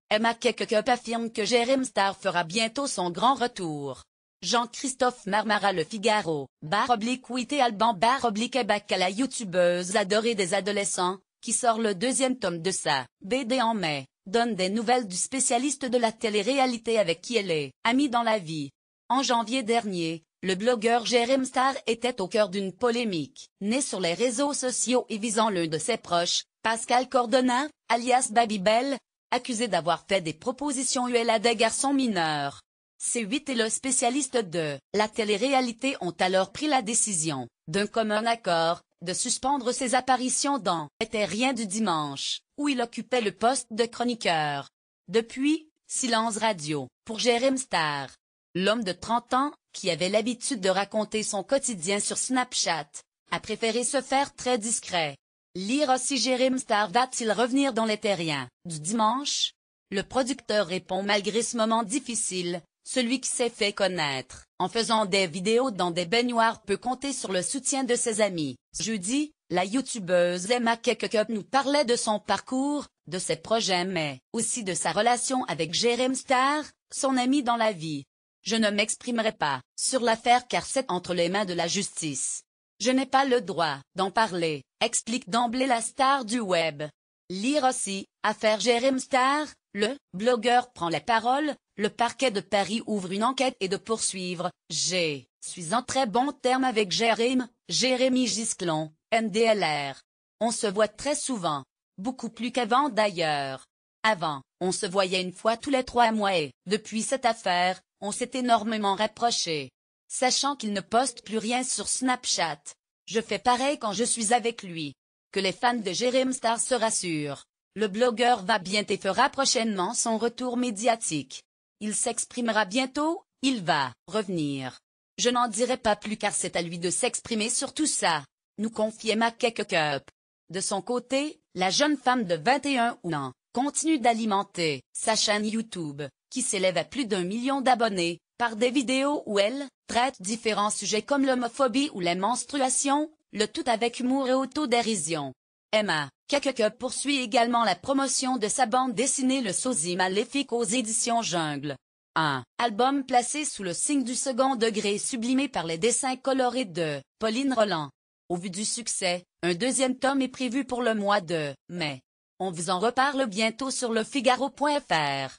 Emma Kekekup affirme que Jérém Star fera bientôt son grand retour. Jean-Christophe Marmara Le Figaro, /8 Alban /Québec à la youtubeuse adorée des adolescents, qui sort le deuxième tome de sa BD en mai, donne des nouvelles du spécialiste de la télé-réalité avec qui elle est amie dans la vie. En janvier dernier, le blogueur Jérém Star était au cœur d'une polémique, née sur les réseaux sociaux et visant l'un de ses proches, Pascal Cordona, alias Babybel, accusé d'avoir fait des propositions à des garçons mineurs. C8 et le spécialiste de la télé-réalité ont alors pris la décision, d'un commun accord, de suspendre ses apparitions dans « Était rien du dimanche », où il occupait le poste de chroniqueur. Depuis, silence radio, pour Jérém Star. L'homme de 30 ans, qui avait l'habitude de raconter son quotidien sur Snapchat, a préféré se faire très discret. Lire aussi Jérém Star va-t-il revenir dans les terriens du dimanche? Le producteur répond malgré ce moment difficile, celui qui s'est fait connaître en faisant des vidéos dans des baignoires peut compter sur le soutien de ses amis. Jeudi, la youtubeuse Emma Kekekup nous parlait de son parcours, de ses projets mais aussi de sa relation avec Jérém Star, son ami dans la vie. Je ne m'exprimerai pas sur l'affaire car c'est entre les mains de la justice. Je n'ai pas le droit d'en parler, explique d'emblée la star du web. Lire aussi, affaire Jérém Star, le blogueur prend la parole, le parquet de Paris ouvre une enquête et de poursuivre. Je suis en très bon terme avec Jérémy Gisclon, NDLR. On se voit très souvent. Beaucoup plus qu'avant d'ailleurs. Avant, on se voyait une fois tous les 3 mois et, depuis cette affaire, on s'est énormément rapprochés. Sachant qu'il ne poste plus rien sur Snapchat. Je fais pareil quand je suis avec lui. Que les fans de Jérém Star se rassurent. Le blogueur va bientôt et fera prochainement son retour médiatique. Il s'exprimera bientôt, il va revenir. Je n'en dirai pas plus car c'est à lui de s'exprimer sur tout ça, nous confie Emma Kekekup. De son côté, la jeune femme de 21 ans continue d'alimenter sa chaîne YouTube, qui s'élève à plus d'1 million d'abonnés, par des vidéos où elle traite différents sujets comme l'homophobie ou les menstruations, le tout avec humour et autodérision. Emma Kekekup poursuit également la promotion de sa bande dessinée Le Sosie Maléfique aux éditions Jungle. Un album placé sous le signe du second degré sublimé par les dessins colorés de Pauline Roland. Au vu du succès, un deuxième tome est prévu pour le mois de mai. On vous en reparle bientôt sur lefigaro.fr.